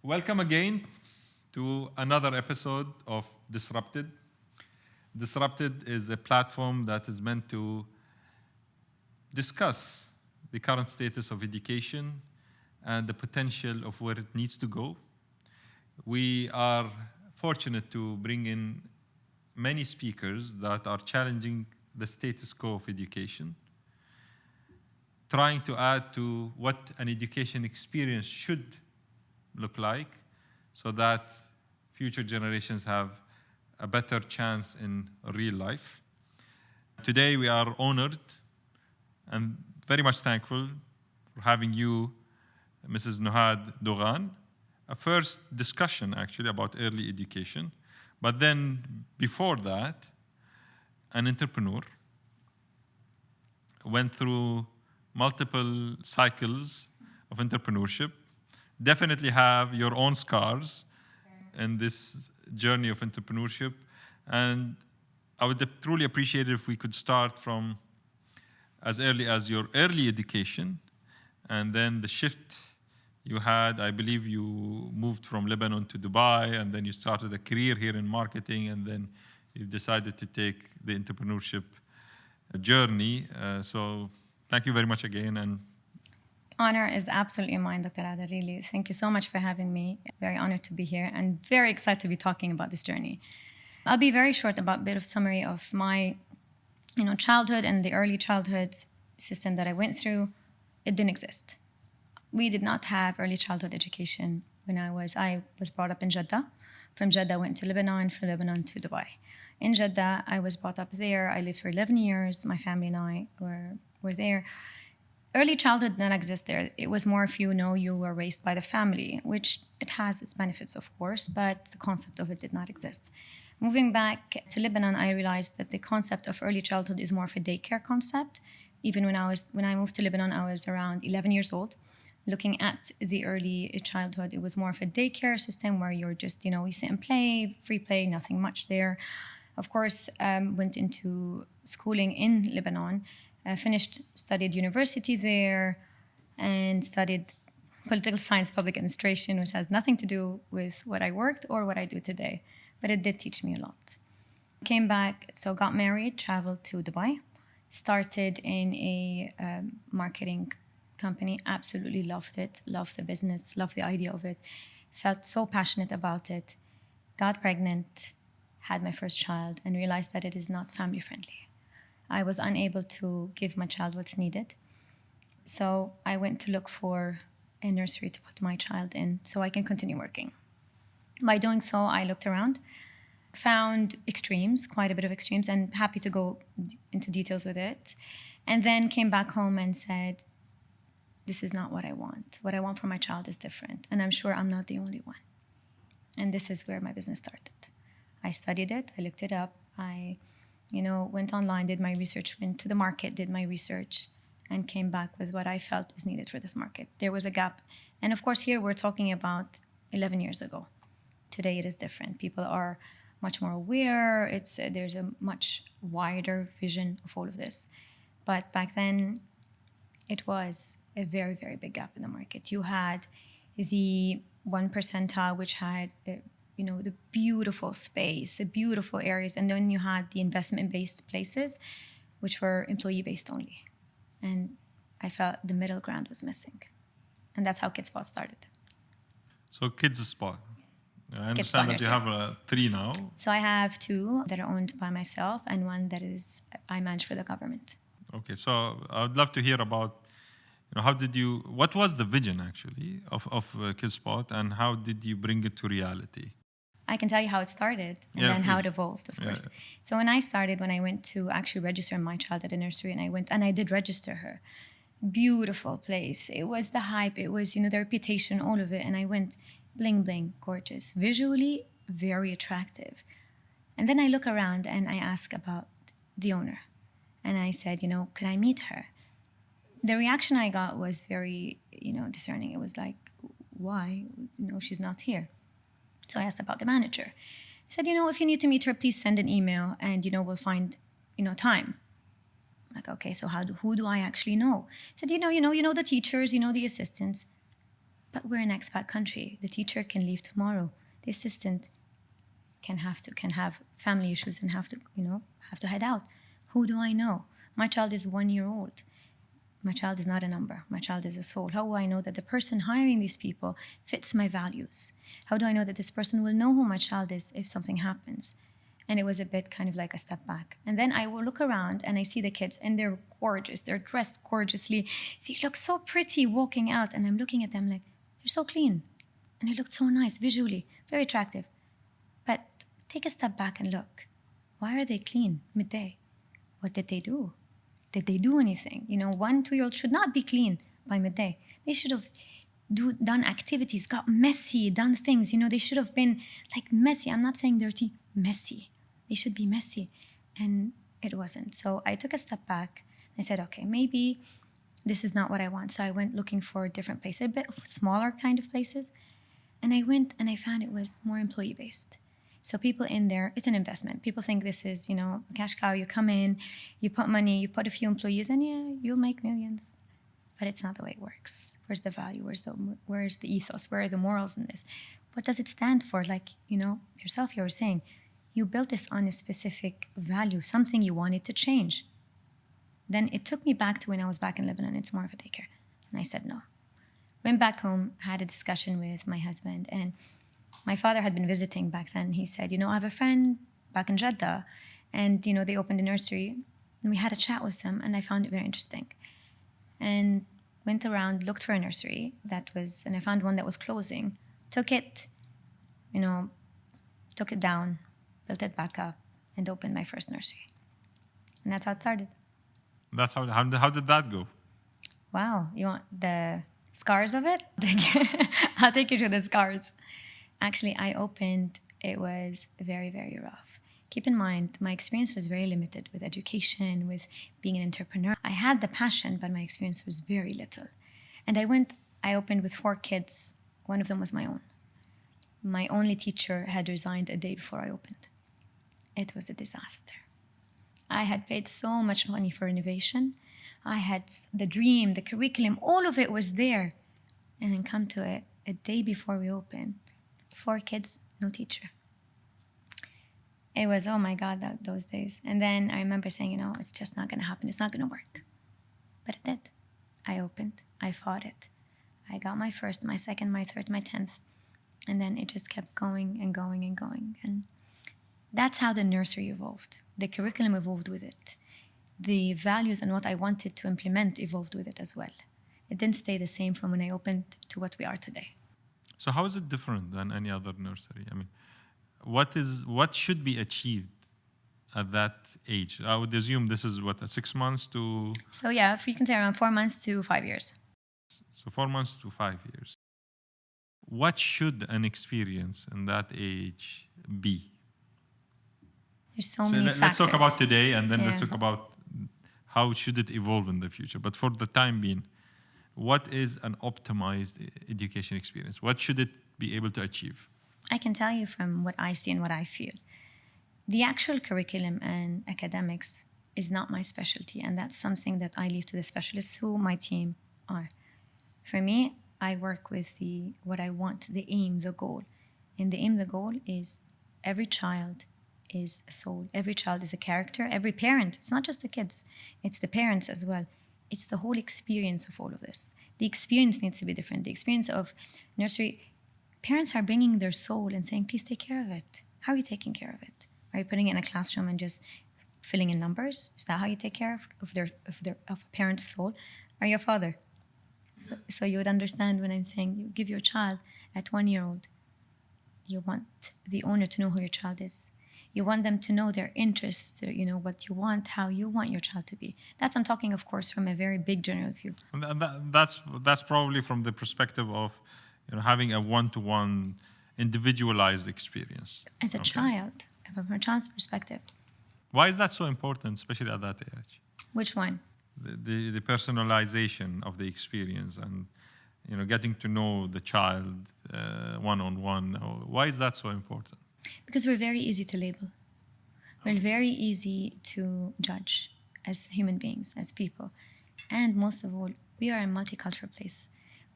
Welcome again to another episode of Disrupted. Disrupted is a platform that is meant to discuss the current status of education and the potential of where it needs to go. We are fortunate to bring in many speakers that are challenging the status quo of education, trying to add to what an education experience should look like so that future generations have a better chance in real life. Today we are honored and very much thankful for having you, Mrs. Nouhad Doughan. A first discussion actually about early education, but then before that, an entrepreneur, went through multiple cycles of entrepreneurship, definitely have your own scars in this journey of entrepreneurship. And I would truly appreciate it if we could start from as early as your early education and then the shift you had. I believe you moved from Lebanon to Dubai and then you started a career here in marketing and then you decided to take the entrepreneurship journey. So thank you very much again. And honor is absolutely mine, Dr. Adil. Really, thank you so much for having me. Very honored to be here and very excited to be talking about this journey. I'll be very short about a bit of summary of my, childhood and the early childhood system that I went through. It didn't exist. We did not have early childhood education when I was brought up in Jeddah. From Jeddah, I went to Lebanon, from Lebanon to Dubai. In Jeddah, I was brought up there. I lived for 11 years. My family and I were there. Early childhood did not exist there. It was more if you were raised by the family, which it has its benefits, of course, but the concept of it did not exist. Moving back to Lebanon, I realized that the concept of early childhood is more of a daycare concept. Even when I moved to Lebanon, I was around 11 years old. Looking at the early childhood, it was more of a daycare system where you're just, you sit and play, free play, nothing much there. Of course, went into schooling in Lebanon, studied university there, and studied political science, public administration, which has nothing to do with what I worked or what I do today, but it did teach me a lot. Came back, so got married, traveled to Dubai, started in a marketing company, absolutely loved it, loved the business, loved the idea of it, felt so passionate about it, got pregnant, had my first child, and realized that it is not family friendly. I was unable to give my child what's needed. So I went to look for a nursery to put my child in so I can continue working. By doing so, I looked around, found extremes, quite a bit of extremes, and happy to go into details with it. And then came back home and said, this is not what I want. What I want for my child is different. And I'm sure I'm not the only one. And this is where my business started. I studied it, I looked it up, I went online, did my research, went to the market, did my research, and came back with what I felt is needed for this market. There was a gap. And of course, here we're talking about 11 years ago. Today it is different. People are much more aware. There's a much wider vision of all of this. But back then, it was a very, very big gap in the market. You had the 1 percentile, which had the beautiful space, the beautiful areas. And then you had the investment-based places, which were employee-based only. And I felt the middle ground was missing. And that's how KidSpot started. so Kids Spot. I understand that you have 3 now. So I have 2 that are owned by myself and 1 that I manage for the government. Okay, so I would love to hear about, what was the vision actually of Kids Spot and how did you bring it to reality? I can tell you how it started and then how it evolved, of course. So when I went to actually register my child at a nursery, and I did register her. Beautiful place. It was the hype. It was, the reputation, all of it. And I went, bling, bling, gorgeous. Visually, very attractive. And then I look around and I ask about the owner. And I said, could I meet her? The reaction I got was very, discerning. It was like, why? She's not here. So I asked about the manager. I said, if you need to meet her, please send an email and, we'll find, time. I'm like, okay, so who do I actually know? I said, you know the teachers, the assistants. But we're an expat country. The teacher can leave tomorrow. The assistant can have family issues and have to head out. Who do I know? My child is 1 year old. My child is not a number. My child is a soul. How do I know that the person hiring these people fits my values? How do I know that this person will know who my child is if something happens? And it was a bit kind of like a step back. And then I will look around and I see the kids, and they're gorgeous. They're dressed gorgeously. They look so pretty walking out. And I'm looking at them like, they're so clean. And they looked so nice visually, very attractive. But take a step back and look. Why are they clean midday? What did they do? Did they do anything? 1, 2-year-old should not be clean by midday. They should have done activities, got messy, done things. They should have been like messy. I'm not saying dirty, messy. They should be messy. And it wasn't. So I took a step back. I said, okay, maybe this is not what I want. So I went looking for different places, a bit of smaller kind of places. And I went and I found it was more employee-based. So people in there, it's an investment. People think this is, a cash cow. You come in, you put money, you put a few employees, and yeah, you'll make millions. But it's not the way it works. Where's the value? Where's the ethos? Where are the morals in this? What does it stand for? Like, yourself, you were saying, you built this on a specific value, something you wanted to change. Then it took me back to when I was back in Lebanon. It's more of a daycare. And I said no. Went back home, had a discussion with my husband, and my father had been visiting back then. He said, I have a friend back in Jeddah, and, they opened a nursery. And we had a chat with them, and I found it very interesting. And went around, looked for a nursery and I found one that was closing. Took it down, built it back up, and opened my first nursery. And that's how it started. That's how did that go? Wow, you want the scars of it? I'll take you to the scars. Actually, it was very, very rough. Keep in mind, my experience was very limited with education, with being an entrepreneur. I had the passion, but my experience was very little. And I opened with 4 kids. One of them was my own. My only teacher had resigned a day before I opened. It was a disaster. I had paid so much money for renovation. I had the dream, the curriculum, all of it was there. And then come to it, a day before we opened, 4 kids, no teacher. It was, oh my God, those days. And then I remember saying, it's just not going to happen. It's not going to work. But it did. I opened. I fought it. I got my first, my second, my third, my 10th. And then it just kept going and going and going. And that's how the nursery evolved. The curriculum evolved with it. The values and what I wanted to implement evolved with it as well. It didn't stay the same from when I opened to what we are today. So how is it different than any other nursery? I mean, what should be achieved at that age? I would assume this is 6 months to... So yeah, you can say around 4 months to 5 years. So 4 months to 5 years. What should an experience in that age be? There's so many factors. Let's talk about today, and then let's talk about how should it evolve in the future. But for the time being, what is an optimized education experience? What should it be able to achieve? I can tell you from what I see and what I feel. The actual curriculum and academics is not my specialty, and that's something that I leave to the specialists who my team are. For me, I work with what I want, the aim, the goal. And the aim, the goal is every child is a soul. Every child is a character. Every parent, it's not just the kids, it's the parents as well. It's the whole experience of all of this. The experience needs to be different. The experience of nursery, parents are bringing their soul and saying, please take care of it. How are you taking care of it? Are you putting it in a classroom and just filling in numbers? Is that how you take care of a parent's soul? Are you a father? So you would understand when I'm saying you give your child at 1 year old, you want the owner to know who your child is. You want them to know their interests, what you want, how you want your child to be. I'm talking, of course, from a very big general view. And that's probably from the perspective of having a one-to-one individualized experience. As a child, from a child's perspective. Why is that so important, especially at that age? Which one? The personalization of the experience and getting to know the child one-on-one. Why is that so important? Because we're very easy to label. We're very easy to judge as human beings, as people. And most of all, we are a multicultural place.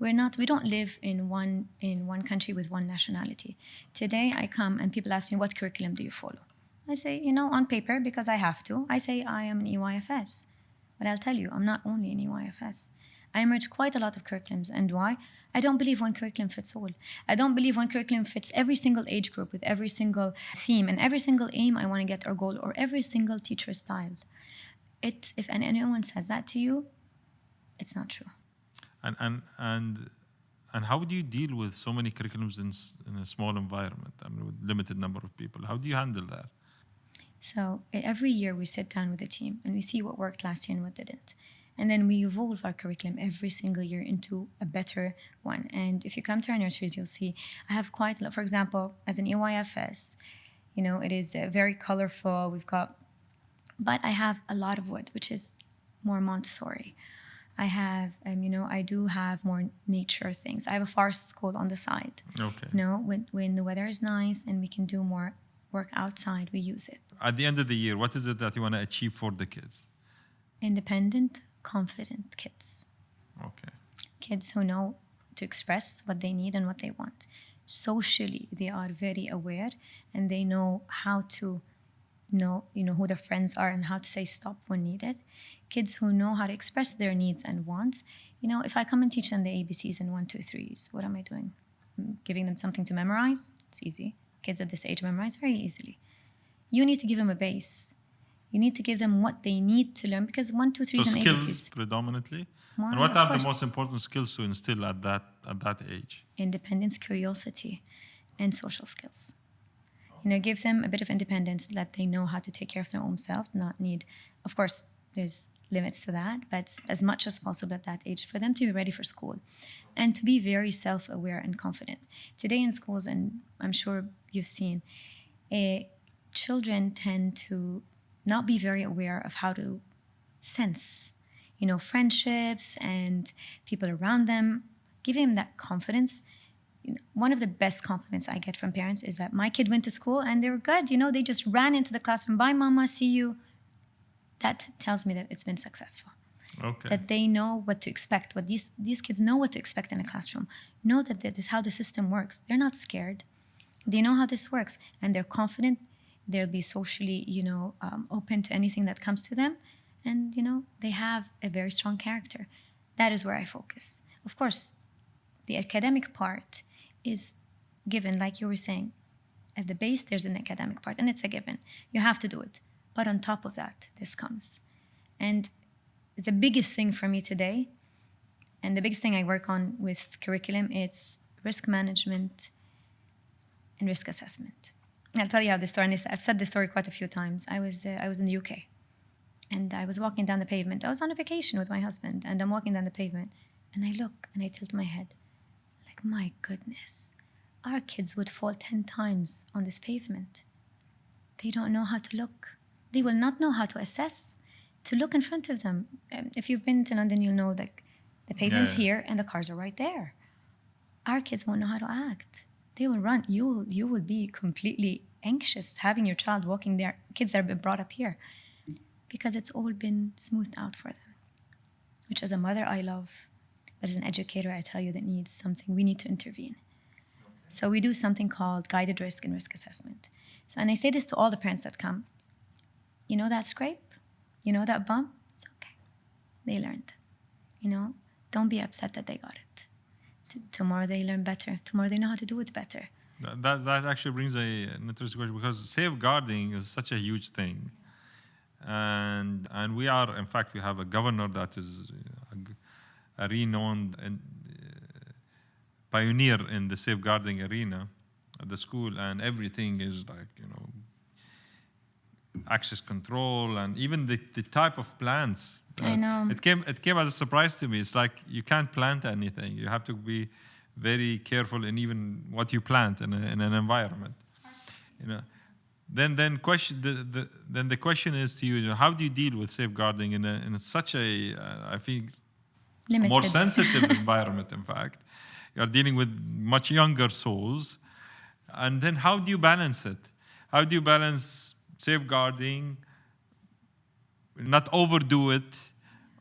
We don't live in one country with one nationality. Today I come and people ask me, what curriculum do you follow? I say, on paper, because I have to, I say I am an EYFS. But I'll tell you, I'm not only an EYFS. I merge quite a lot of curriculums. And why? I don't believe one curriculum fits all. I don't believe one curriculum fits every single age group with every single theme and every single aim I want to get or goal or every single teacher style. If anyone says that to you, it's not true. And how do you deal with so many curriculums in a small environment? I mean, with limited number of people. How do you handle that? So every year we sit down with the team and we see what worked last year and what didn't. And then we evolve our curriculum every single year into a better one. And if you come to our nurseries, you'll see I have quite a lot. For example, as an EYFS, it is very colorful. But I have a lot of wood, which is more Montessori. I have, I do have more nature things. I have a forest school on the side. Okay. When the weather is nice and we can do more work outside, we use it. At the end of the year, what is it that you want to achieve for the kids? Independent, confident kids. Okay. Kids who know to express what they need and what they want. Socially, they are very aware and they know how to know, who their friends are and how to say stop when needed. Kids who know how to express their needs and wants. If I come and teach them the ABCs and 1, 2, 3s, what am I doing? I'm giving them something to memorize? It's easy. Kids at this age memorize very easily. You need to give them a base. You need to give them what they need to learn because 1, 2, 3s So and skills ABCs. predominantly. More, and what are course. the most important skills to instill at that age? Independence, curiosity, and social skills. Give them a bit of independence, that they know how to take care of their own selves, not need, of course, there's limits to that, but as much as possible at that age for them to be ready for school and to be very self-aware and confident. Today in schools, and I'm sure you've seen, children tend to not be very aware of how to sense, friendships and people around them, giving them that confidence. One of the best compliments I get from parents is that my kid went to school and they were good. They just ran into the classroom. Bye, mama, see you. That tells me that it's been successful. Okay. That they know what to expect. What these kids know what to expect in a classroom. Know that this is how the system works. They're not scared. They know how this works, and they're confident. They'll be socially, open to anything that comes to them, and they have a very strong character. That is where I focus. Of course, the academic part is given, like you were saying. At the base, there's an academic part, and it's a given. You have to do it. But on top of that, this comes. And the biggest thing for me today, and the biggest thing I work on with curriculum, it's risk management and risk assessment. I'll tell you how this story, and I've said this story quite a few times. I was in the UK, and I was walking down the pavement. I was on a vacation with my husband, and I'm walking down the pavement, and I look, and I tilt my head. Like, my goodness, our kids would fall 10 times on this pavement. They don't know how to look. They will not know how to assess, to look in front of them. If you've been to London, you'll know that the pavement's here and the cars are right there. Our kids won't know how to act. They will run. You will be completely anxious having your child walking there, kids that have been brought up here, because it's all been smoothed out for them, which as a mother I love, but as an educator I tell you that needs something. We need to intervene. So we do something called guided risk and risk assessment. So, and I say this to all the parents that come. You know that scrape? You know that bump? It's okay. They learned. Don't be upset that they got it. Tomorrow they learn better. Tomorrow they know how to do it better. That actually brings an interesting question, because safeguarding is such a huge thing. And we are, in fact, we have a governor that is a renowned and pioneer in the safeguarding arena at the school, and everything is like, access control, and even the type of plants. I know. It came as a surprise to me. It's like you can't plant anything. You have to be very careful in even what you plant in an environment. Then the question is to you, how do you deal with safeguarding in such a I think Limited. more sensitive environment? In fact, you're dealing with much younger souls, and then how do you balance it? How do you balance safeguarding, not overdo it,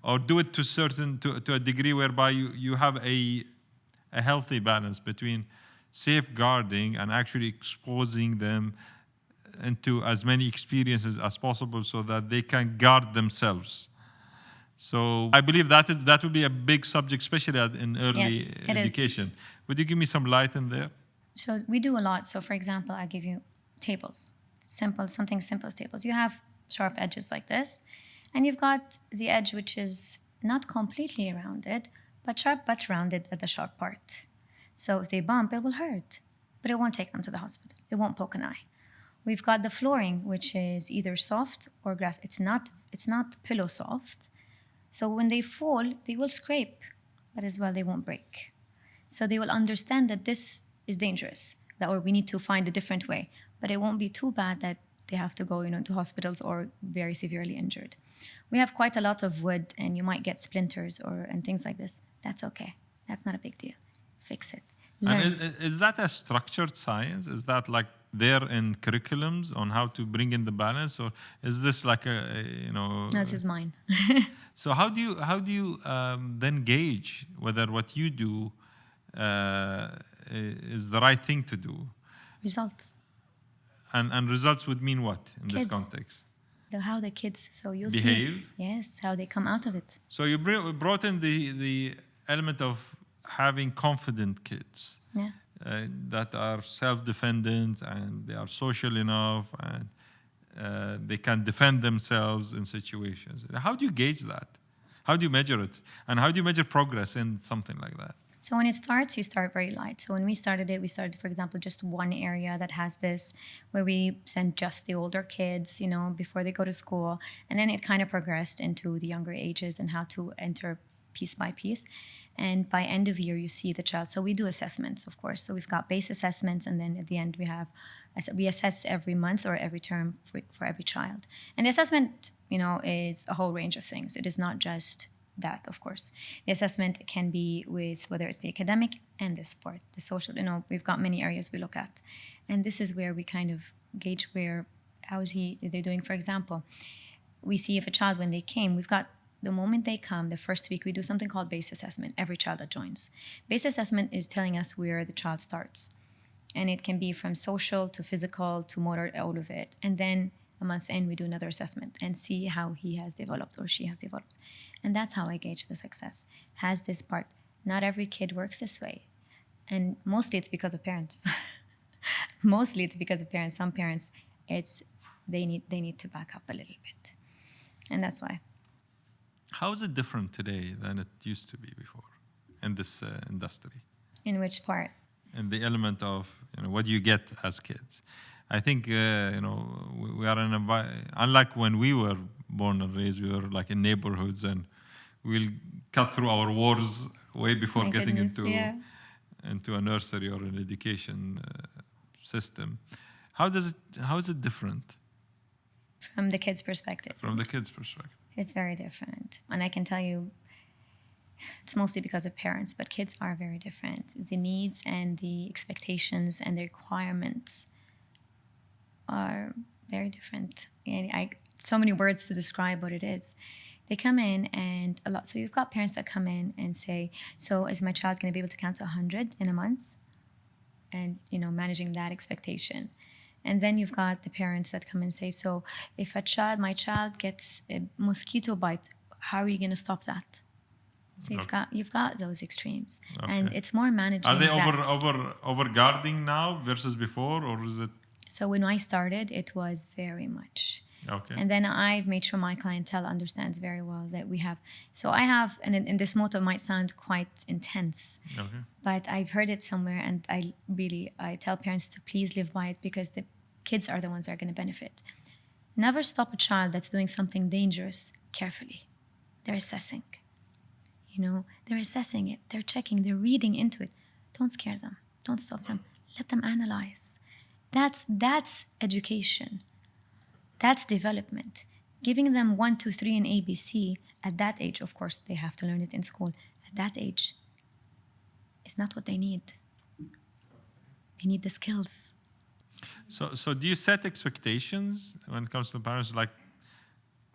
or do it to a degree whereby you have a a healthy balance between safeguarding and actually exposing them into as many experiences as possible so that they can guard themselves. So I believe that would be a big subject, especially in early Yes, it is. education. Would you give me some light in there? So we do a lot. So for example, I give you tables, something simple as tables. You have sharp edges like this, and you've got the edge which is not completely rounded, but sharp but rounded at the sharp part. So if they bump, it will hurt, but it won't take them to the hospital. It won't poke an eye. We've got the flooring, which is either soft or grass. It's not pillow soft. So when they fall, they will scrape, but as well they won't break. So they will understand that this is dangerous, or we need to find a different way. But it won't be too bad that they have to go, to hospitals or very severely injured. We have quite a lot of wood, and you might get splinters and things like this. That's okay. That's not a big deal. Fix it. Learn. And is that a structured science? Is that like there in curriculums on how to bring in the balance, or is this like No, this is mine. So how do you then gauge whether what you do is the right thing to do? Results. And results would mean what in this Kids. context? How the kids, so you'll Behave? see. Yes, how they come out of it. So you brought in the element of having confident kids. Yeah. That are self-dependent and they are social enough and they can defend themselves in situations. How do you gauge that? How do you measure it? And how do you measure progress in something like that? So when it starts, you start very light. So when we started, for example, just one area that has this, where we send just the older kids, before they go to school. And then it kind of progressed into the younger ages and how to enter piece by piece. And by end of year, you see the child. So we do assessments, of course. So we've got base assessments, and then at the end we assess every month or every term for every child. And the assessment, is a whole range of things. It is not just that, of course. The assessment can be with whether it's the academic and the sport, the social. We've got many areas we look at, and this is where we kind of gauge how they're doing. For example, we see if a child, when they came, we've got. The moment they come, the first week, we do something called base assessment, every child that joins. Base assessment is telling us where the child starts. And it can be from social to physical to motor, all of it. And then a month in, we do another assessment and see how he has developed or she has developed. And that's how I gauge the success. Has this part. Not every kid works this way. And mostly it's because of parents. Mostly it's because of parents. Some parents, they need to back up a little bit. And that's why. How is it different today than it used to be before in this industry? In which part? In the element of what you get as kids. I think we are unlike when we were born and raised. We were like in neighborhoods, and we'll cut through our wars way before getting into a nursery or an education system. How is it different? From the kids' perspective. From the kids' perspective. It's very different. And I can tell you, it's mostly because of parents, but kids are very different. The needs and the expectations and the requirements are very different. And so many words to describe what it is. They come in and a lot. So you've got parents that come in and say, so is my child going to be able to count to 100 in a month? And, managing that expectation. And then you've got the parents that come and say, so if my child gets a mosquito bite, how are you going to stop that? So you've got those extremes. Okay. And it's more managing. Are they over guarding now versus before, or is it? So when I started, it was very much. Okay. And then I've made sure my clientele understands very well that we have. So I have, and in this motto might sound quite intense, but I've heard it somewhere, and I tell parents to please live by it, because the kids are the ones that are going to benefit. Never stop a child that's doing something dangerous carefully. They're assessing. They're assessing it. They're checking. They're reading into it. Don't scare them. Don't stop them. Let them analyze. That's education. That's development. Giving them 1, 2, 3 and ABC at that age, of course, they have to learn it in school. At that age, is not what they need. They need the skills. So do you set expectations when it comes to parents? Like,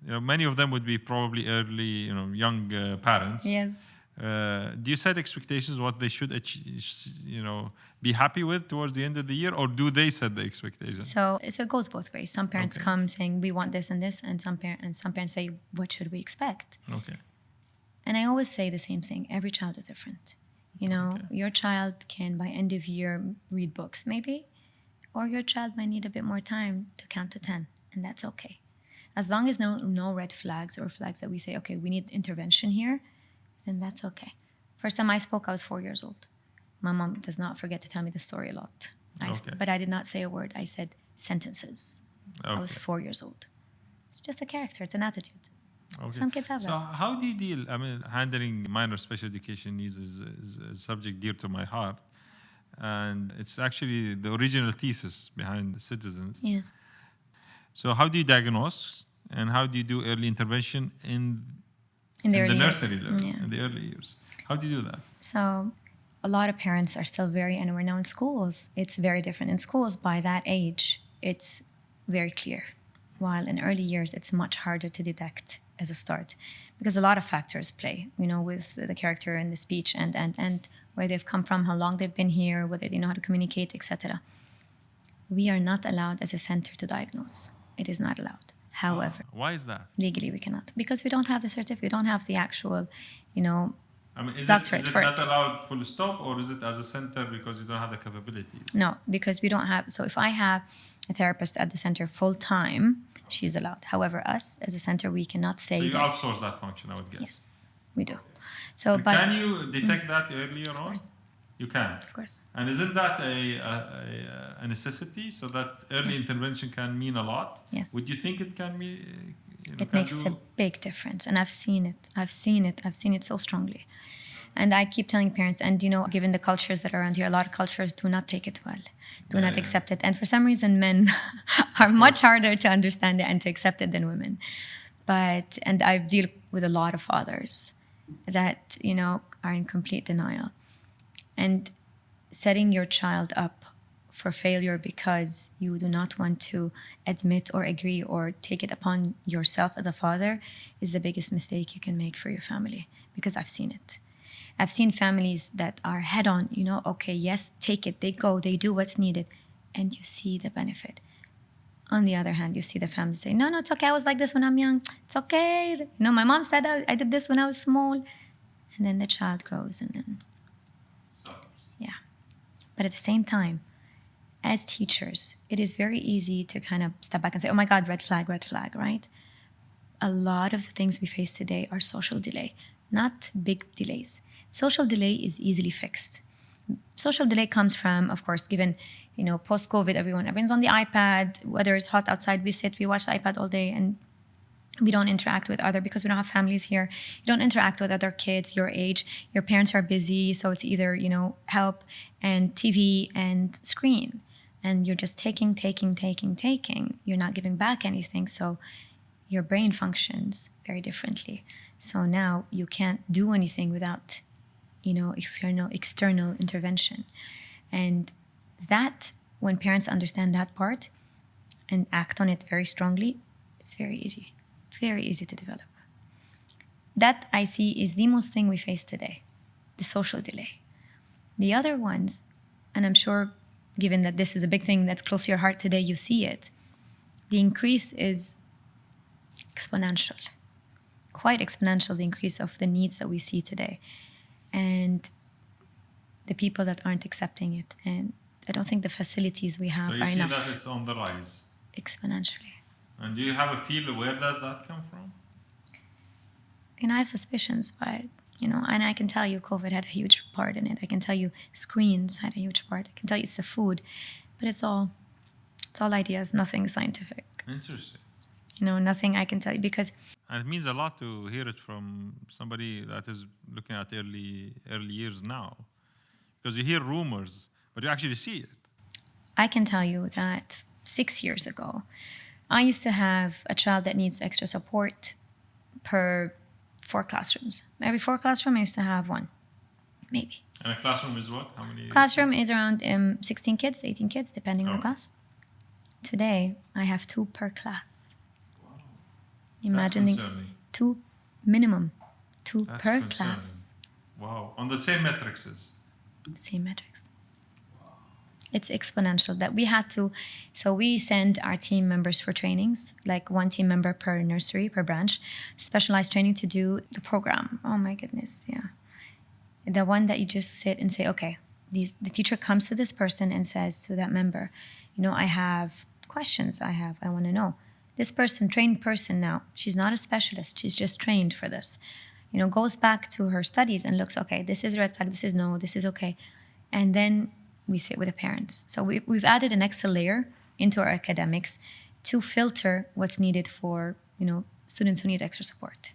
many of them would be probably early, young parents. Yes. Do you set expectations what they should achieve, be happy with towards the end of the year, or do they set the expectations? So it goes both ways. Some parents Okay. come saying we want this and this, and some parents say what should we expect? Okay. And I always say the same thing. Every child is different. Okay. Your child can by end of year read books maybe, or your child might need a bit more time to count to 10, and that's okay. As long as no red flags or flags that we say, okay, we need intervention here, then that's okay. First time I spoke, I was 4 years old. My mom does not forget to tell me the story a lot. But I did not say a word. I said sentences. Okay. I was 4 years old. It's just a character. It's an attitude. Okay. Some kids have So that. how do you deal? I mean, handling minor special education needs is a subject dear to my heart, and it's actually the original thesis behind the Citizens. Yes. So how do you diagnose, and how do you do early intervention in the early nursery years. level, Yeah. in the early years? How do you do that? So a lot of parents are still and we're now in schools. It's very different. In schools, by that age, it's very clear. While in early years, it's much harder to detect as a start because a lot of factors play, with the character and the speech and where they've come from, how long they've been here, whether they know how to communicate, etc. We are not allowed as a center to diagnose. It is not allowed. However, why is that? legally we cannot because we don't have the certificate. We don't have the actual, I mean, is doctorate it for not it. allowed full stop, or is it as a center because you don't have the capabilities? No, because we don't have. So if I have a therapist at the center full time, she's allowed. However, us as a center, we cannot say So you yes. outsource that function, I would guess. Yes, we do. So, And but can you detect that earlier on? course. You can. Of course, And isn't that a necessity so that early Yes. intervention can mean a lot? Yes. Would you think it can be? It makes a big difference, and I've seen it. I've seen it so strongly. And I keep telling parents, and given the cultures that are around here, a lot of cultures do not take it well, do not accept it. And for some reason, men are much harder to understand it and to accept it than women. And I deal with a lot of fathers that, are in complete denial. And setting your child up for failure because you do not want to admit or agree or take it upon yourself as a father is the biggest mistake you can make for your family, because I've seen it. I've seen families that are head on, okay, yes, take it, they go, they do what's needed, and you see the benefit. On the other hand, you see the family say, no, it's okay, I was like this when I'm young, it's okay. My mom said I did this when I was small. And then the child grows and then, yeah. But at the same time, as teachers, it is very easy to kind of step back and say, oh my God, red flag, right? A lot of the things we face today are social delay, not big delays. Social delay is easily fixed. Social delay comes from, of course, given, post-COVID, everyone's on the iPad. Whether it's hot outside, we watch the iPad all day, and we don't interact with because we don't have families here. You don't interact with other kids your age. Your parents are busy, so it's either, help and TV and screen. And you're just taking. You're not giving back anything, so your brain functions very differently. So now you can't do anything without external intervention. And that, when parents understand that part and act on it very strongly, it's very easy to develop. That I see is the most thing we face today, the social delay. The other ones, and I'm sure given that this is a big thing that's close to your heart today, you see it, the increase is exponential, quite exponential, the increase of the needs that we see today. And the people that aren't accepting it. And I don't think the facilities we have So you are see enough. that it's on the rise. Exponentially. And do you have a feel where does that come from? I have suspicions, but, and I can tell you COVID had a huge part in it. I can tell you screens had a huge part. I can tell you it's the food. But it's all ideas, nothing scientific. Interesting. Nothing I can tell you because... And it means a lot to hear it from somebody that is looking at early years now. Because you hear rumors, but you actually see it. I can tell you that 6 years ago, I used to have a child that needs extra support per 4 classrooms. Every 4 classrooms, I used to have one, maybe. And a classroom is what? How many? Classroom is around 16 kids, 18 kids, depending on the Oh. class. Today, I have 2 per class. Wow. Imagine That's concerning. 2 minimum, 2 That's per concerning. class. Wow. On the same matrices. Same metrics. It's exponential that we had to. So we send our team members for trainings, like one team member per nursery, per branch, specialized training to do the program. Oh my goodness, yeah. The one that you just sit and say, okay, the teacher comes to this person and says to that member, I have questions. I want to know. This person, trained person now, she's not a specialist. She's just trained for this. Goes back to her studies and looks, okay, this is a red flag, this is no, this is okay. And then we sit with the parents. So we've added an extra layer into our academics to filter what's needed for, students who need extra support.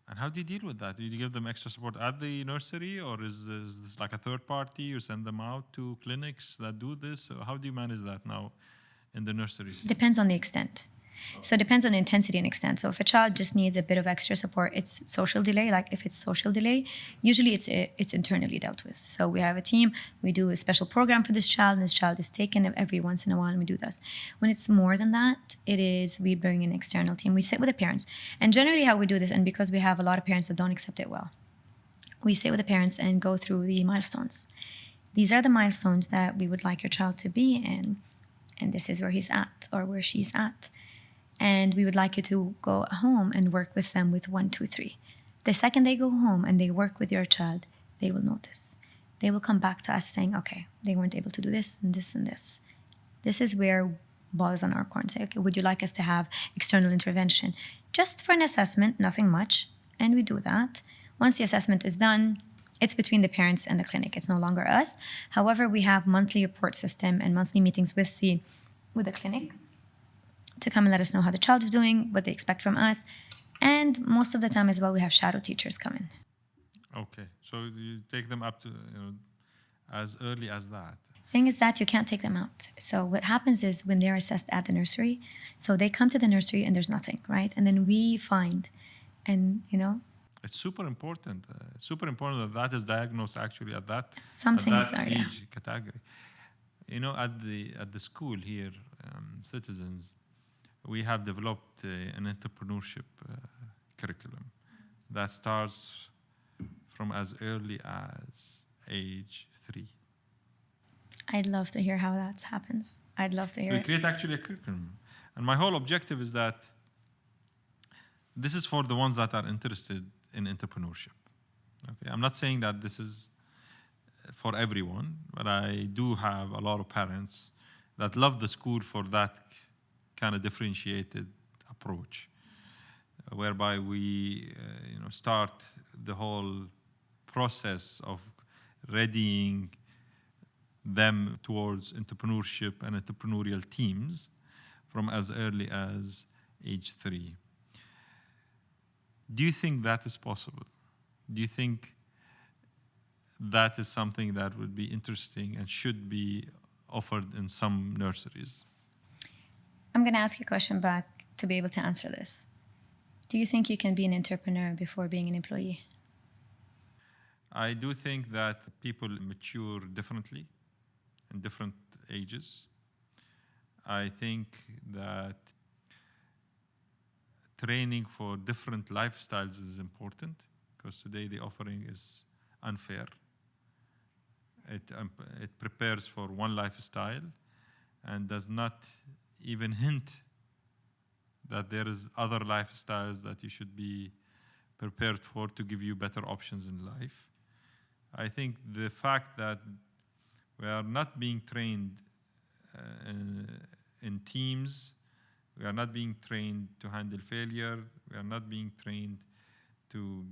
And how do you deal with that? Do you give them extra support at the nursery, or is this like a third party? You send them out to clinics that do this? Or how do you manage that now in the nurseries? Depends on the extent. So it depends on the intensity and extent. So if a child just needs a bit of extra support, it's social delay. Like if it's social delay, usually it's internally dealt with. So we have a team, we do a special program for this child, and this child is taken every once in a while, and we do this. When it's more than that, we bring an external team. We sit with the parents. And generally how we do this, and because we have a lot of parents that don't accept it well, we sit with the parents and go through the milestones. These are the milestones that we would like your child to be in, and this is where he's at or where she's at. And we would like you to go home and work with them with 1, 2, 3. The second they go home and they work with your child, they will notice. They will come back to us saying, okay, they weren't able to do this and this and this. This is where ball is on our court and say, okay, would you like us to have external intervention? Just for an assessment, nothing much. And we do that. Once the assessment is done, it's between the parents and the clinic. It's no longer us. However, we have monthly report system and monthly meetings with the clinic to come and let us know how the child is doing, what they expect from us. And most of the time as well, we have shadow teachers come in. Okay, so you take them up to, as early as that. Thing is that you can't take them out. So what happens is when they're assessed at the nursery, so they come to the nursery and there's nothing, right? And then we find, and It's super important. Super important that is diagnosed actually at that, some at things that are, age category. At the school here, Citizens, we have developed an entrepreneurship curriculum that starts from as early as age 3. I'd love to hear how that happens. I'd love to hear We it. create actually a curriculum. And my whole objective is that this is for the ones that are interested in entrepreneurship. Okay, I'm not saying that this is for everyone, but I do have a lot of parents that love the school for that kind of differentiated approach, whereby we start the whole process of readying them towards entrepreneurship and entrepreneurial teams from as early as age 3. Do you think that is possible? Do you think that is something that would be interesting and should be offered in some nurseries? I'm going to ask you a question back to be able to answer this. Do you think you can be an entrepreneur before being an employee? I do think that people mature differently in different ages. I think that training for different lifestyles is important because today the offering is unfair. It prepares for one lifestyle and does not even hint that there is other lifestyles that you should be prepared for to give you better options in life. I think the fact that we are not being trained in teams, we are not being trained to handle failure, we are not being trained to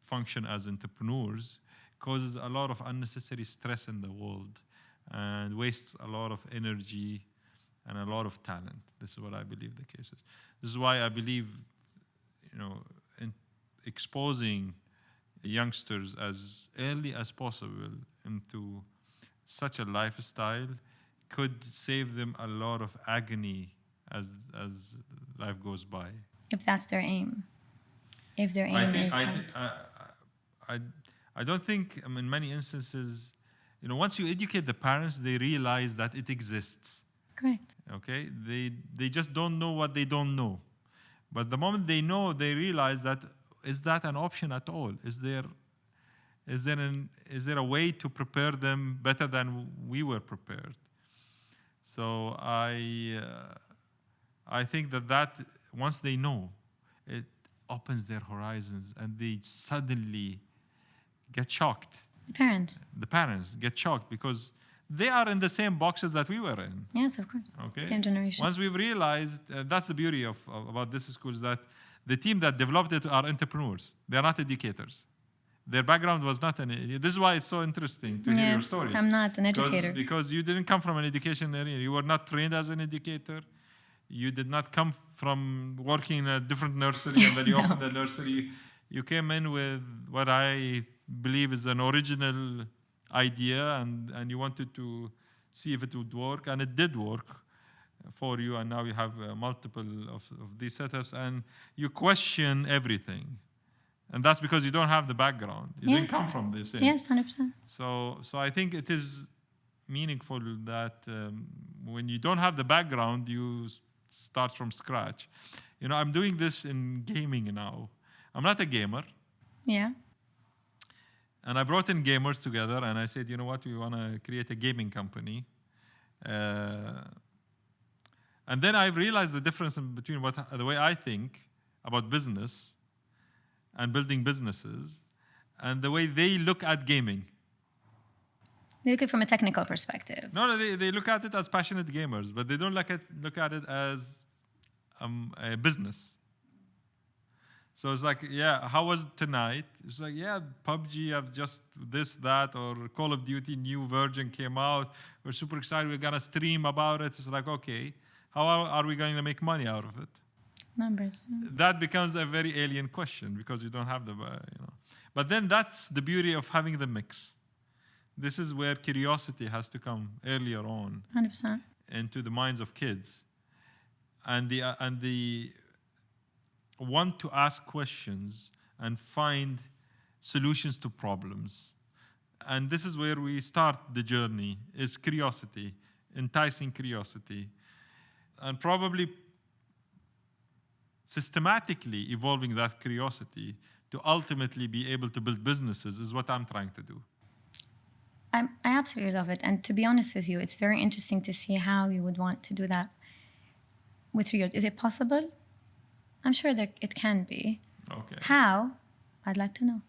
function as entrepreneurs, causes a lot of unnecessary stress in the world and wastes a lot of energy and a lot of talent. This is what I believe the case is. This is why I believe, in exposing youngsters as early as possible into such a lifestyle could save them a lot of agony as life goes by. If that's their aim. If their aim is I don't think, in many instances, once you educate the parents, they realize that it exists. Correct. Okay, they just don't know what they don't know, but the moment they know, they realize that is that an option at all? Is there is there a way to prepare them better than we were prepared? So I think that once they know, it opens their horizons, and they suddenly get shocked. The parents get shocked because they are in the same boxes that we were in. Yes, of course. Okay. Same generation. Once we've realized, that's the beauty about this school, is that the team that developed it are entrepreneurs. They are not educators. Their background was not this is why it's so interesting to hear your story. I'm not an educator. Because you didn't come from an education area. You were not trained as an educator. You did not come from working in a different nursery and then you opened a nursery. You came in with what I believe is an original idea, and you wanted to see if it would work, and it did work for you, and now you have multiple of these setups, and you question everything. And that's because you don't have the background. You didn't come from this. Yes, 100%. So I think it is meaningful that when you don't have the background, you start from scratch. You know, I'm doing this in gaming now. I'm not a gamer. Yeah. And I brought in gamers together, and I said, you know what, we want to create a gaming company. And then I realized the difference between the way I think about business and building businesses and the way they look at gaming. They look at it from a technical perspective. No, they look at it as passionate gamers, but they don't look at it as a business. So it's like, yeah, how was it tonight? It's like, yeah, PUBG have just this, that, or Call of Duty new version came out. We're super excited. We're going to stream about it. It's like, okay, how are we going to make money out of it? Numbers. That becomes a very alien question because you don't have the, But then that's the beauty of having the mix. This is where curiosity has to come earlier on 100%. into the minds of kids. And the want to ask questions and find solutions to problems. And this is where we start the journey, is curiosity, enticing curiosity. And probably systematically evolving that curiosity to ultimately be able to build businesses is what I'm trying to do. I absolutely love it. And to be honest with you, it's very interesting to see how you would want to do that with 3 years. Is it possible? I'm sure that it can be. Okay. How? I'd like to know.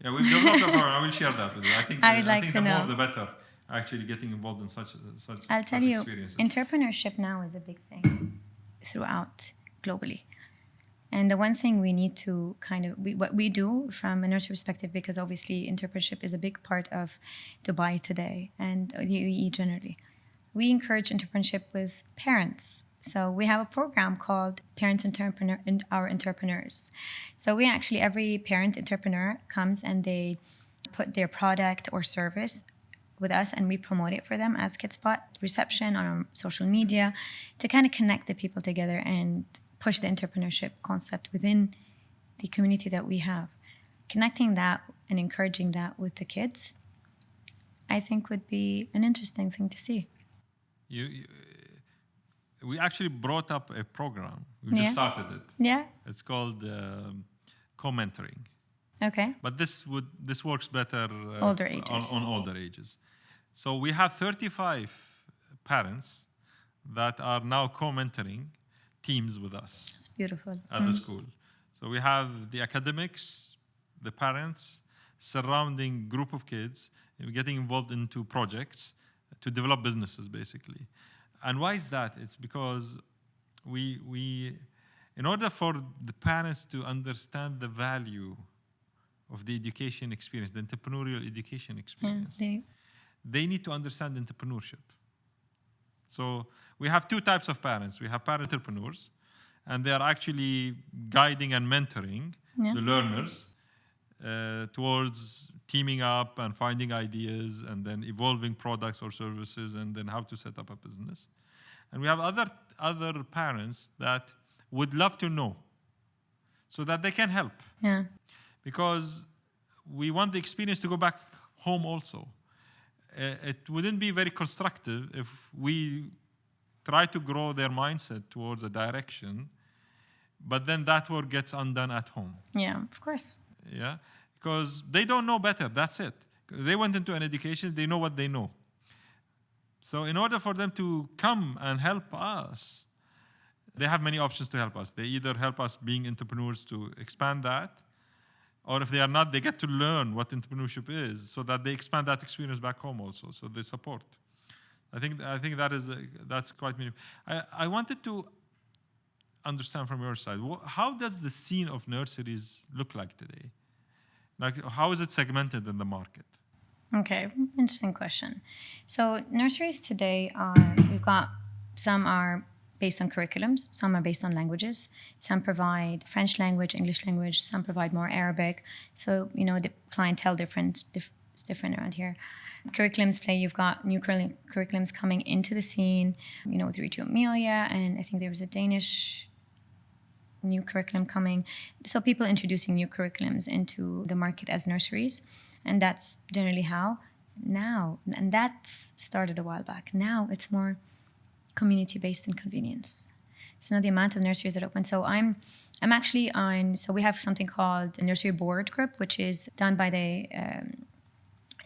Yeah, we've developed a program. I will share that with you. I would like think to the know. more the better, actually getting involved in such I'll tell you, experiences. entrepreneurship now is a big thing throughout globally. And the one thing we need to what we do from a nursery perspective, because obviously entrepreneurship is a big part of Dubai today and the UAE generally. We encourage entrepreneurship with parents. So we have a program called Parents Entrepreneur and Our Entrepreneurs. So we actually, every parent entrepreneur comes and they put their product or service with us and we promote it for them as KidSpot reception on our social media to kind of connect the people together and push the entrepreneurship concept within the community that we have. Connecting that and encouraging that with the kids, I think would be an interesting thing to see. We actually brought up a program. We just started it. Yeah. It's called co-mentoring. Okay. But this works better older ages. On older ages. So we have 35 parents that are now co-mentoring teams with us. It's beautiful. At the school. So we have the academics, the parents, surrounding group of kids, getting involved into projects to develop businesses, basically. And why is that? It's because we in order for the parents to understand the value of the education experience, the entrepreneurial education experience, they need to understand entrepreneurship. So we have two types of parents. We have parent entrepreneurs, and they are actually guiding and mentoring the learners towards teaming up and finding ideas and then evolving products or services and then how to set up a business. And we have other parents that would love to know so that they can help. Yeah. Because we want the experience to go back home also. It wouldn't be very constructive if we try to grow their mindset towards a direction, but then that work gets undone at home. Yeah, of course. Yeah, because they don't know better. That's it. They went into an education, they know what they know. So in order for them to come and help us, they have many options to help us. They either help us being entrepreneurs to expand that, or if they are not, they get to learn what entrepreneurship is so that they expand that experience back home also. So they support. I think that's quite meaningful. I wanted to understand from your side, how does the scene of nurseries look like today? Like, how is it segmented in the market? Okay, interesting question. So nurseries today we've got, some are based on curriculums, some are based on languages, some provide French language, English language, some provide more Arabic. So, the clientele is different around here. Curriculums play, you've got new curriculums coming into the scene, with Rito Amelia, and I think there was a Danish new curriculum coming. So people introducing new curriculums into the market as nurseries. And that's generally how now, and that started a while back. Now it's more community-based and convenience. So now the amount of nurseries that open. So I'm actually on, so we have something called a nursery board group, which is done by the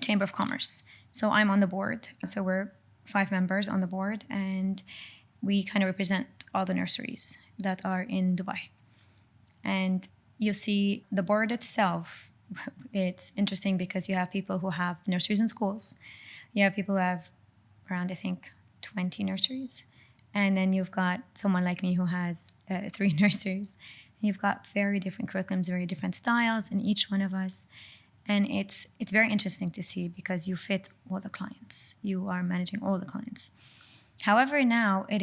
Chamber of Commerce. So I'm on the board. So we're 5 members on the board, and we kind of represent all the nurseries that are in Dubai. And you'll see the board itself, it's interesting because you have people who have nurseries in schools. You have people who have around, I think, 20 nurseries. And then you've got someone like me who has 3 nurseries. And you've got very different curriculums, very different styles in each one of us. And it's very interesting to see because you fit all the clients. You are managing all the clients. However, now it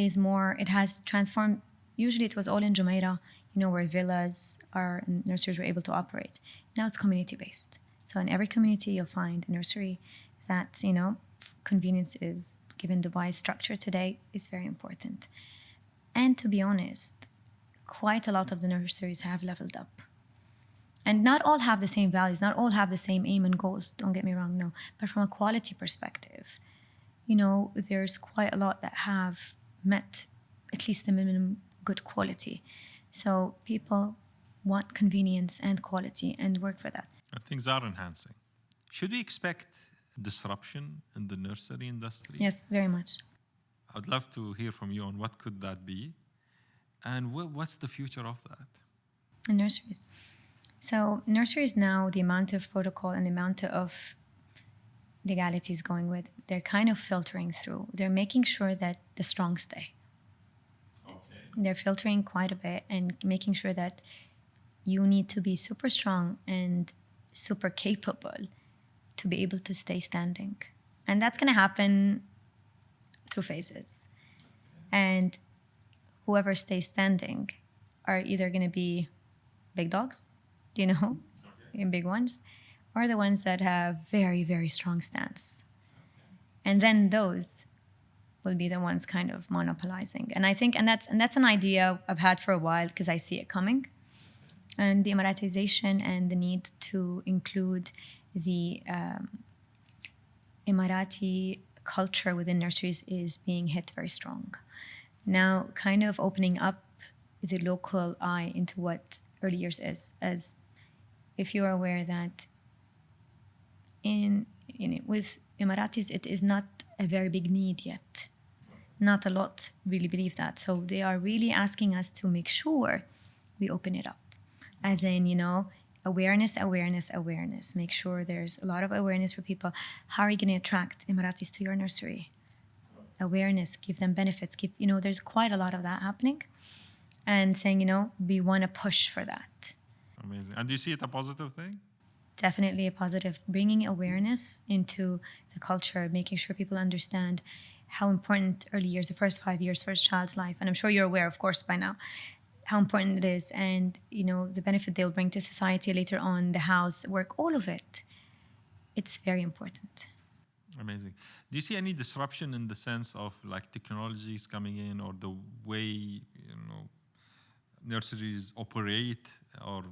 has transformed. Usually it was all in Jumeirah, where villas and nurseries were able to operate. Now it's community-based. So in every community, you'll find a nursery that, convenience is, given Dubai's structure today, is very important. And to be honest, quite a lot of the nurseries have leveled up. And not all have the same values, not all have the same aim and goals, don't get me wrong, no. But from a quality perspective, there's quite a lot that have met at least the minimum good quality. So people want convenience and quality and work for that. Things are enhancing. Should we expect disruption in the nursery industry? Yes, very much. I'd love to hear from you on what could that be, and what's the future of that? In nurseries. So nurseries now, the amount of protocol and the amount of legalities going with, they're kind of filtering through. They're making sure that the strong stay. Okay. They're filtering quite a bit and making sure that you need to be super strong and super capable to be able to stay standing. And that's going to happen through phases. And whoever stays standing are either going to be big dogs, in big ones, or the ones that have very, very strong stance. And then those will be the ones kind of monopolizing. And I think, and that's an idea I've had for a while because I see it coming. And the Emiratization and the need to include the Emirati culture within nurseries is being hit very strong. Now, kind of opening up the local eye into what early years is, as if you are aware that with Emiratis, it is not a very big need yet. Not a lot really believe that. So they are really asking us to make sure we open it up. As in, awareness. Make sure there's a lot of awareness for people. How are you going to attract Emiratis to your nursery? Awareness, give them benefits. There's quite a lot of that happening. And saying, we want to push for that. Amazing. And do you see it a positive thing? Definitely a positive. Bringing awareness into the culture, making sure people understand how important early years, the first 5 years, first child's life, and I'm sure you're aware, of course, by now, how important it is, and the benefit they'll bring to society later on, the house, work, all of it. It's very important. Amazing. Do you see any disruption in the sense of like technologies coming in, or the way nurseries operate, or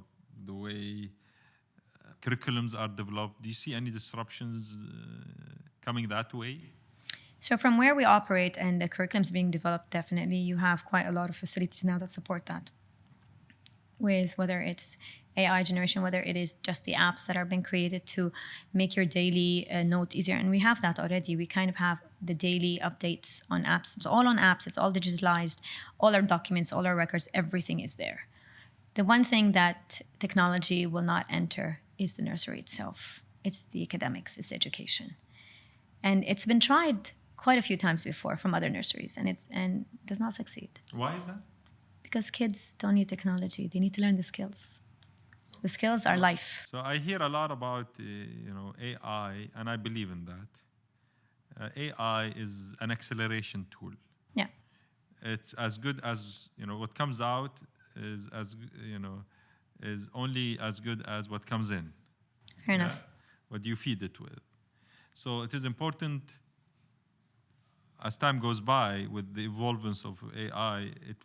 the way curriculums are developed? Do you see any disruptions coming that way? So from where we operate and the curriculums being developed, definitely you have quite a lot of facilities now that support that. With whether it's AI generation, whether it is just the apps that are being created to make your daily note easier. And we have that already. We kind of have the daily updates on apps. It's all on apps. It's all digitalized. All our documents, all our records, everything is there. The one thing that technology will not enter is the nursery itself. It's the academics, it's education. And it's been tried quite a few times before from other nurseries, and does not succeed. Why is that? Because kids don't need technology. They need to learn the skills. The skills are life. So I hear a lot about AI, and I believe in that. AI is an acceleration tool. Yeah. It's as good as what comes out is is only as good as what comes in. Fair enough. What you feed it with. So it is important as time goes by with the evolvence of AI. It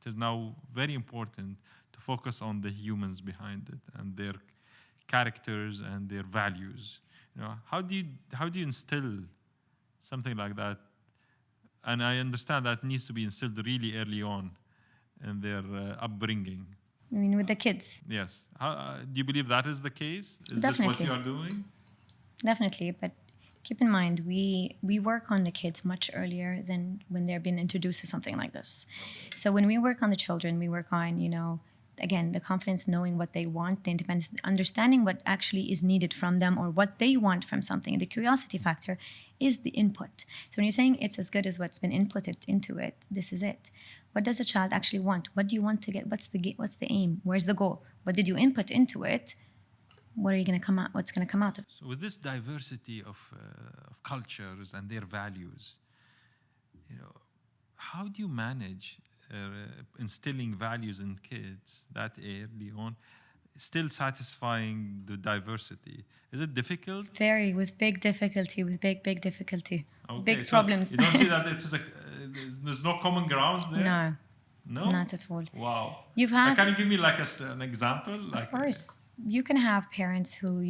is now very important to focus on the humans behind it and their characters and their values. How do you instill something like that? And I understand that needs to be instilled really early on in their upbringing. I mean, with the kids. Yes. Do you believe that is the case? Is Definitely. this what you are doing? Definitely, but keep in mind, we work on the kids much earlier than when they're being introduced to something like this. So when we work on the children, we work on, again, the confidence, knowing what they want, the independence, understanding what actually is needed from them or what they want from something. The curiosity factor is the input. So when you're saying it's as good as what's been inputted into it, this is it. What does a child actually want? What do you want to get? What's the aim? Where's the goal? What did you input into it? What are you going to come out? What's going to come out of it? So with this diversity of cultures and their values, how do you manage instilling values in kids that early on, still satisfying the diversity? Is it difficult? Very, with big difficulty, big difficulty. Okay, big so problems. You don't see that there's no common grounds there? No. No? Not at all. Wow. You've had... Can you give me an example? Of course. You can have parents who,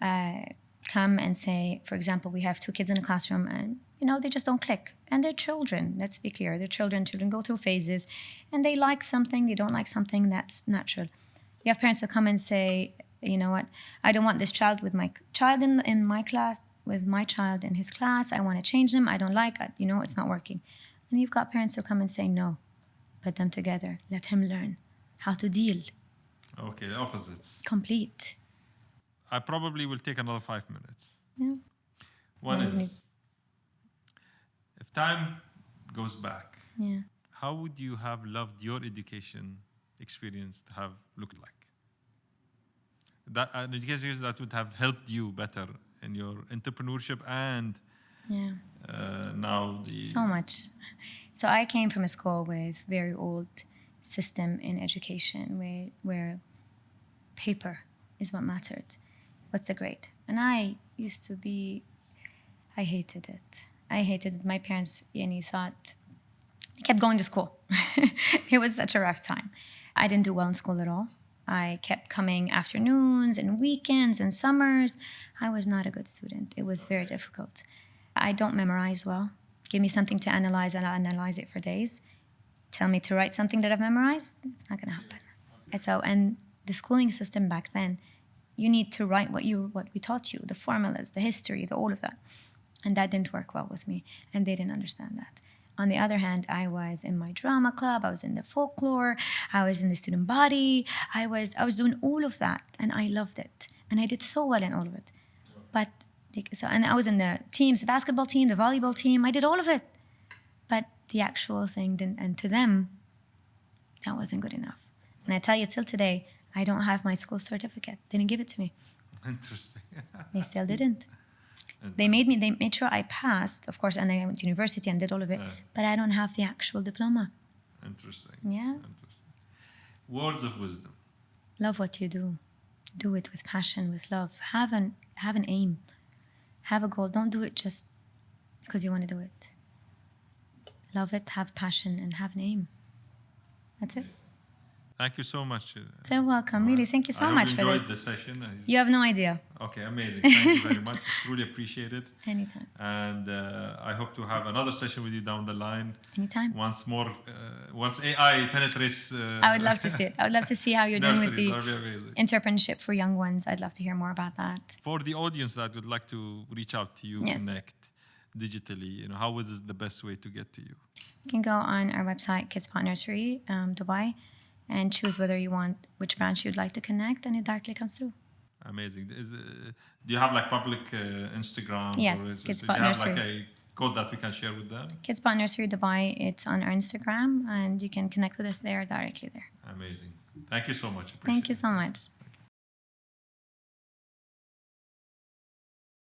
come and say, for example, we have two kids in a classroom and, they just don't click. And they're children, let's be clear. They're children. Children go through phases and they like something, they don't like something. That's natural. You have parents who come and say, you know what, I don't want this child with my child in my class, with my child in his class. I want to change them. I don't like it. It's not working. And you've got parents who come and say, no, put them together. Let him learn how to deal. Okay, opposites. Complete. I probably will take another 5 minutes. Yeah. One is, if time goes back, how would you have loved your education experience to have looked like? An education that would have helped you better in your entrepreneurship and now the... So much. So I came from a school with very old system in education where paper is what mattered. What's the grade? And I hated it. I hated it. My parents thought, I kept going to school. It was such a rough time. I didn't do well in school at all. I kept coming afternoons and weekends and summers. I was not a good student. It was very difficult. I don't memorize well. Give me something to analyze and I'll analyze it for days. Tell me to write something that I've memorized, it's not going to happen. And the schooling system back then, you need to write what we taught you, the formulas, the history, all of that. And that didn't work well with me, and they didn't understand that. On the other hand, I was in my drama club, I was in the folklore, I was in the student body, I was doing all of that, and I loved it. And I did so well in all of it. And I was in the teams, the basketball team, the volleyball team, I did all of it. But the actual thing didn't, and to them, that wasn't good enough. And I tell you, till today, I don't have my school certificate. They didn't give it to me. Interesting. They still didn't. They made sure I passed, of course, and I went to university and did all of it, but I don't have the actual diploma. Interesting. Yeah. Interesting. Words of wisdom. Love what you do. Do it with passion, with love. Have an aim. Have a goal. Don't do it just because you want to do it. Love it, have passion, and have an aim. That's it. Thank you so much. So welcome. Really, thank you so I much hope for you enjoyed this. the session. You have no idea. Okay, amazing. Thank you very much. Truly appreciate it. Anytime. And I hope to have another session with you down the line. Anytime. Once more, once AI penetrates. I would love to see it. I would love to see how you're doing with nurseries. the That'd be amazing. entrepreneurship for young ones. I'd love to hear more about that. For the audience that would like to reach out to you, Yes. connect digitally, how is the best way to get to you? You can go on our website, Kidsbot Nursery, Dubai, and choose whether you want which branch you'd like to connect, and it directly comes through. Amazing. Do you have like public Instagram? Yes, or Kids do Bot you have Nursery. like a code that we can share with them? Kidsbot Nursery Dubai, it's on our Instagram, and you can connect with us there directly there. Amazing. Thank you so much. Thank you Appreciate it. so much.